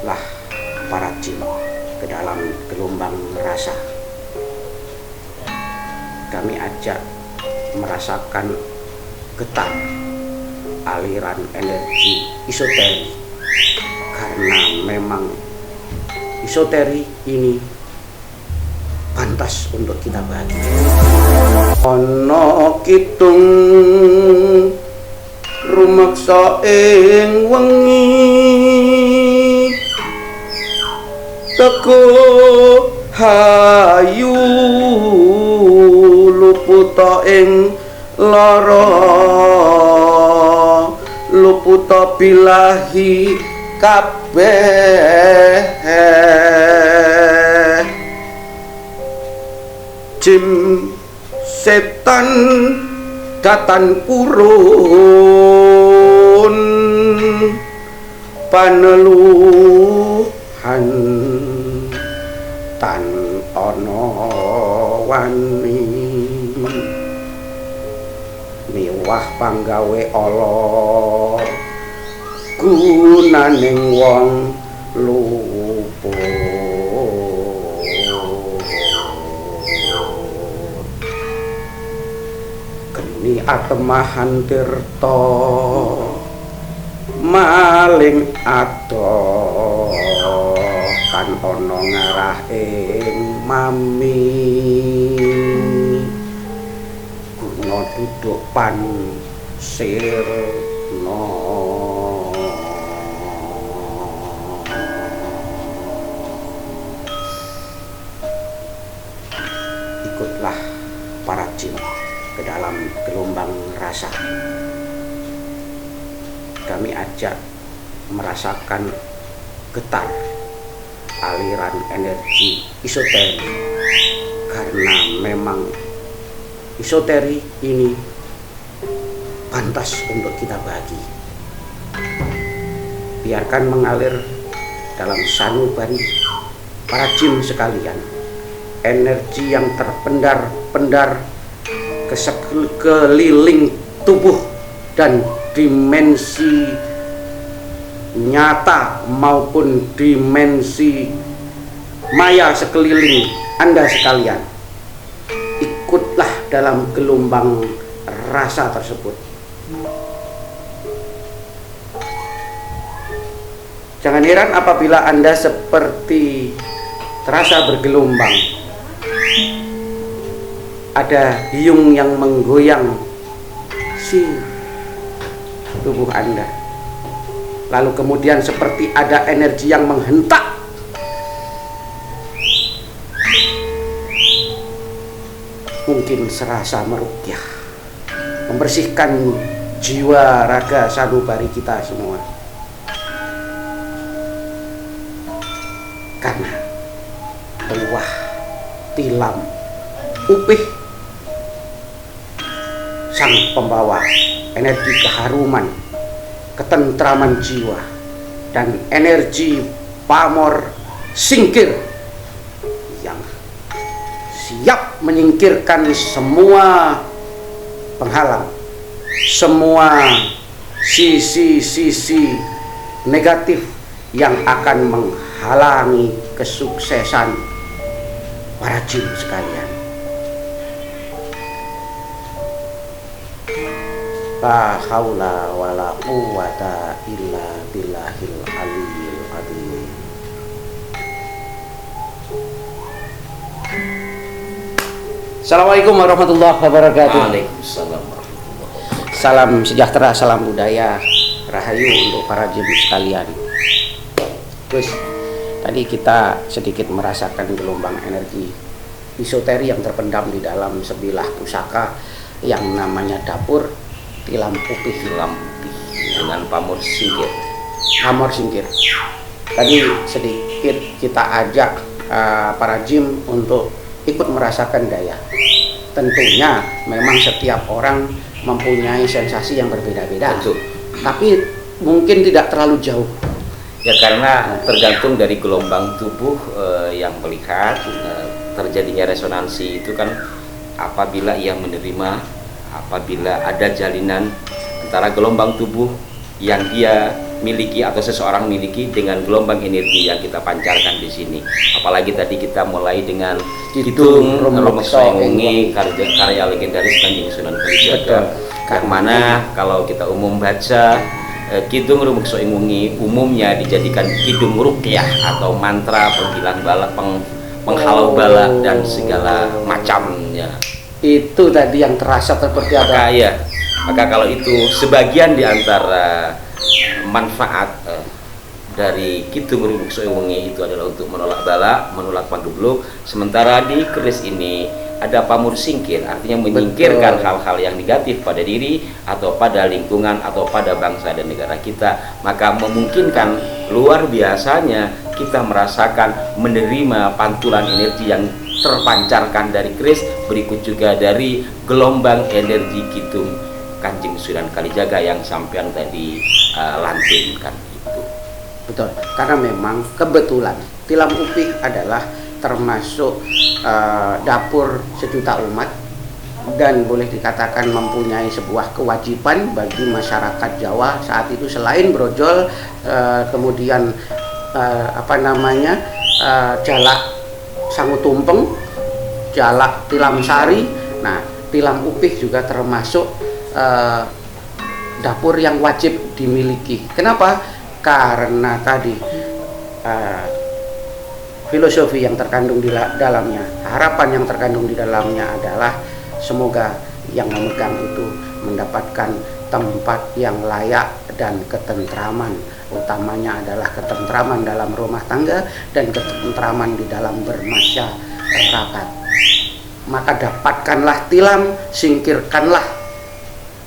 Ikutlah para jin ke dalam gelombang rasa. Kami ajak merasakan getar aliran energi esoteri, karena memang esoteri ini pantas untuk kita bagi. Ana kitung rumeksa ing wengi, teko hayu luputa ing lara, luputa bilahi kabeh. Jin setan datan purun paneluhan tan ana wani, miwah panggawe ala gunaning wong luput. Geni atemahan tirta maling adoh kan ana ngarah ing mami, guna duduk pan sirna. Ikutlah para jin ke dalam gelombang rasa. Kami ajak merasakan getar aliran energi esoteri, karena memang esoteri ini pantas untuk kita bagi. Biarkan mengalir dalam sanubari para jin sekalian, energi yang terpendar-pendar ke sekeliling tubuh dan dimensi nyata maupun dimensi maya sekeliling Anda sekalian. Ikutlah dalam gelombang rasa tersebut. Jangan heran apabila Anda seperti terasa bergelombang. Ada hiung yang menggoyang si tubuh Anda. Lalu kemudian seperti ada energi yang menghentak. Mungkin serasa meruqyah, membersihkan jiwa raga sanubari kita semua. Karena buah tilam upih sang pembawa energi keharuman, ketentraman jiwa, dan energi pamor singkir yang siap menyingkirkan semua penghalang, semua sisi-sisi negatif yang akan menghalangi kesuksesan para jin sekalian. La haula wala quwwata illa billahil aliyyil azim. Assalamualaikum warahmatullahi wabarakatuh. Waalaikumsalam warahmatullahi wabarakatuh. Salam sejahtera, salam budaya, rahayu untuk para jin sekalian. Terus tadi kita sedikit merasakan gelombang energi esoteri yang terpendam di dalam sebilah pusaka yang namanya dapur tilam putih dengan pamor singkir. Pamor singkir. Tadi sedikit kita ajak para jin untuk ikut merasakan daya. Tentunya memang setiap orang mempunyai sensasi yang berbeda-beda. Betul. Tapi mungkin tidak terlalu jauh. Ya karena tergantung dari gelombang tubuh yang melihat terjadinya resonansi itu kan apabila ia menerima, apabila ada jalinan antara gelombang tubuh yang dia miliki atau seseorang miliki dengan gelombang energi yang kita pancarkan di sini. Apalagi tadi kita mulai dengan Kidung Rumekso Ing Wengi, karya legendaris Kanjeng Sunan Kalijaga. Yang mana kalau kita umum baca Kidung Rumekso Ing Wengi umumnya dijadikan kidung ruqyah atau mantra penghilang bala, penghalau bala dan segala macamnya. Itu tadi yang terasa seperti ada. Maka kalau itu sebagian di antara manfaat dari Kidung Rumekso Ing Wengi itu adalah untuk menolak bala, menolak pagebluk. Sementara di keris ini ada pamur singkir, artinya menyingkirkan hal-hal yang negatif pada diri atau pada lingkungan atau pada bangsa dan negara kita. Maka memungkinkan luar biasanya kita merasakan menerima pantulan energi yang terpancarkan dari keris, berikut juga dari gelombang energi Kidung Kanjeng Sunan Kalijaga yang sampean tadi lantunkan itu. Betul, karena memang kebetulan Tilam Upih adalah termasuk dapur sejuta umat dan boleh dikatakan mempunyai sebuah kewajiban bagi masyarakat Jawa saat itu selain brojol, kemudian jalak Sangu Tumpeng, jalak Tilam Sari. Nah, Tilam Upih juga termasuk dapur yang wajib dimiliki. Kenapa? Karena tadi filosofi yang terkandung di dalamnya, harapan yang terkandung di dalamnya adalah semoga yang memegang itu mendapatkan tempat yang layak dan ketentraman. Utamanya adalah ketentraman dalam rumah tangga dan ketentraman di dalam bermasyarakat. Maka dapatkanlah tilam, singkirkanlah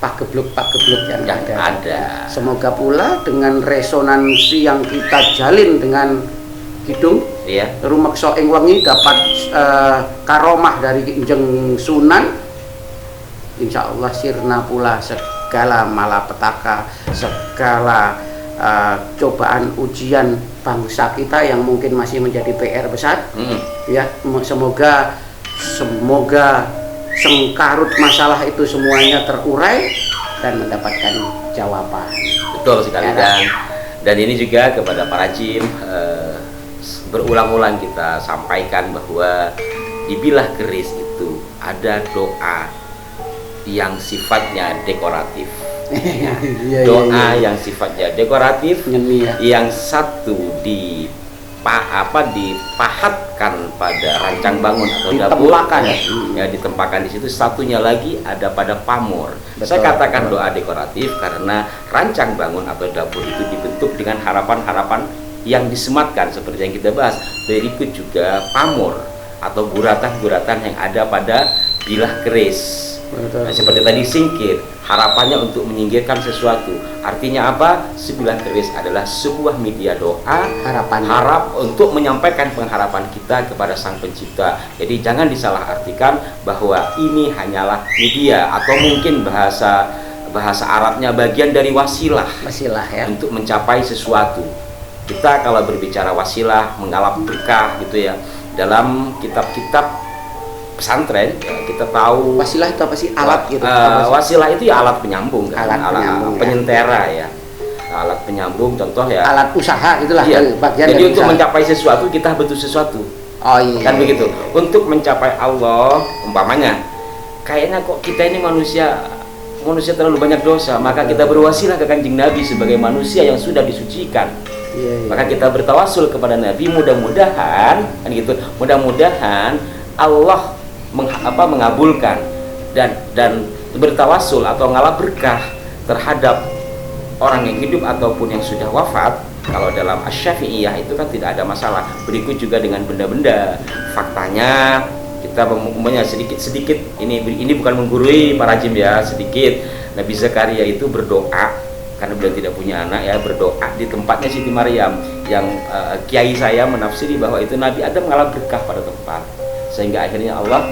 pagebluk-pagebluk yang ada. Semoga pula dengan resonansi yang kita jalin dengan Kidung Rumekso Ing Wengi dapat karomah dari Kanjeng Sunan, insya Allah sirna pula segala malapetaka, segala cobaan ujian bangsa kita yang mungkin masih menjadi PR besar. Ya, semoga sengkarut masalah itu semuanya terurai dan mendapatkan jawaban. Betul sekali. Dan ini juga kepada para jin, berulang-ulang kita sampaikan bahwa di bilah keris itu ada doa yang sifatnya dekoratif. Doa yang sifatnya dekoratif, yang satu dipahatkan pada rancang bangun atau dapur, ditempatkan di situ. Satunya lagi ada pada pamor. Saya katakan doa dekoratif karena rancang bangun atau dapur itu dibentuk dengan harapan-harapan yang disematkan seperti yang kita bahas. Berikut juga pamor atau guratan-guratan yang ada pada bilah keris. Nah, seperti tadi singkir, harapannya untuk menyingkirkan sesuatu. Artinya apa? Sebilah keris adalah sebuah media doa, harap untuk menyampaikan pengharapan kita kepada Sang Pencipta. Jadi jangan disalahartikan bahwa ini hanyalah media atau mungkin bahasa Arabnya bagian dari wasilah ya, untuk mencapai sesuatu. Kita kalau berbicara wasilah, mengalap berkah gitu ya, dalam kitab-kitab pesantren ya, kita tahu wasilah itu apa sih? Alat gitu. Wasilah itu ya alat penyambung kan? Alat penyambung, penyentera ya. Alat penyambung, contoh ya. Alat usaha itulah bagian. Jadi dari untuk usaha. mencapai sesuatu kita butuh sesuatu. Oh iya. Kan begitu. Untuk mencapai Allah, umpamanya kayaknya kok kita ini manusia terlalu banyak dosa, maka kita berwasilah ke Kanjeng Nabi sebagai manusia yang sudah disucikan. Maka kita bertawasul kepada Nabi, mudah-mudahan kan gitu. Mudah-mudahan Allah mengabulkan dan bertawasul atau ngalap berkah terhadap orang yang hidup ataupun yang sudah wafat. Kalau dalam Asy-Syafi'iyah itu kan tidak ada masalah. Berikut juga dengan benda-benda. Faktanya kita umumnya sedikit ini bukan menggurui para jin ya, sedikit. Nabi Zakaria itu berdoa karena beliau tidak punya anak ya, berdoa di tempatnya Siti Maryam yang kiai saya menafsiri bahwa itu Nabi Adam mengalami berkah pada tempat sehingga akhirnya Allah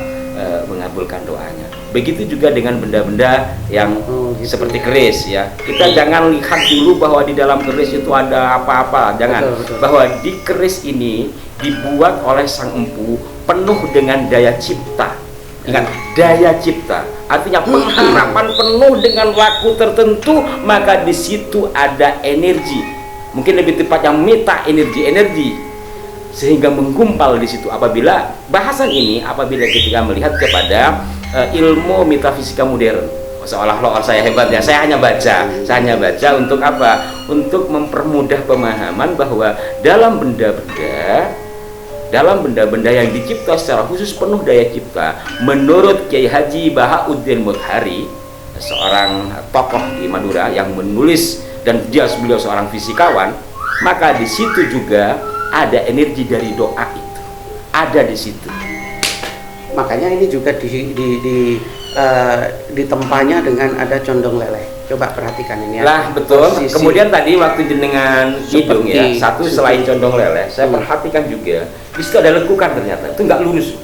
mengabulkan doanya. Begitu juga dengan benda-benda yang seperti keris ya. Kita jangan lihat dulu bahwa di dalam keris itu ada apa-apa, jangan. Betul. Bahwa di keris ini dibuat oleh Sang Empu penuh dengan daya cipta. Ingat, daya cipta, artinya pengharapan penuh dengan waktu tertentu, maka di situ ada energi, mungkin lebih tepatnya meta energi, sehingga menggumpal di situ. Apabila bahasan ini, apabila ketika melihat kepada ilmu metafisika modern, seolah-olah saya hebat ya, saya hanya baca untuk apa? Untuk mempermudah pemahaman bahwa dalam benda-benda yang dicipta secara khusus penuh daya cipta, menurut Kiai Haji Bahauddin Mutahari, seorang tokoh di Madura yang menulis, dan beliau seorang fisikawan, maka di situ juga ada energi dari doa itu, ada di situ. Makanya ini juga ditempanya dengan ada condong leleh. Coba perhatikan ini ya. Lah betul. Posisi. Kemudian tadi waktu jenengan hidung ya, satu selain condong leleh, saya Hmm. perhatikan juga di situ ada lekukan, ternyata itu nggak lurus.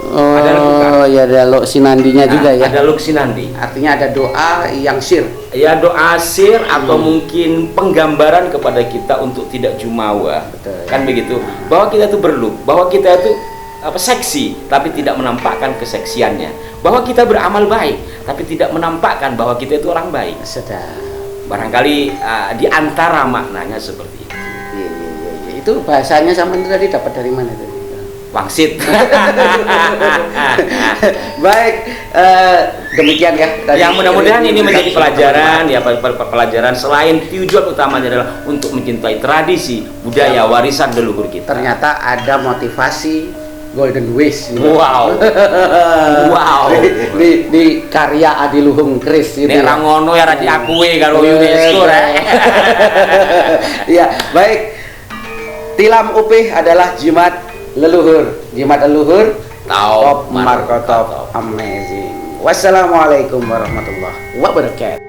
Oh, Ada lekukan. ya ada lok sinandinya juga ya. Ada luksinandi. Artinya ada doa yang sir. Ya, doa sir atau mungkin penggambaran kepada kita untuk tidak jumawa. Betul. Kan begitu. Bahwa kita itu berluk, bahwa kita itu seksi tapi tidak menampakkan keseksiannya, bahwa kita beramal baik tapi tidak menampakkan bahwa kita itu orang baik. Sedap. Barangkali di antara maknanya seperti itu. Iya. Itu bahasanya sama itu tadi dapat dari mana tadi? Wangsit. Baik, demikian ya. Yang mudah-mudahan ini menjadi pelajaran ya, pelajaran selain tujuan utamanya adalah untuk mencintai tradisi budaya warisan leluhur kita. Ternyata ada motivasi Golden Wish. Wow. Wow. Di karya Adiluhung Kris itu. Nek ra ngono ya ra diakui kalau UNESCO rek. Iya, baik. Tilam Upih adalah jimat leluhur. Jimat leluhur Top Markotop. Amazing. Wassalamualaikum warahmatullahi wabarakatuh.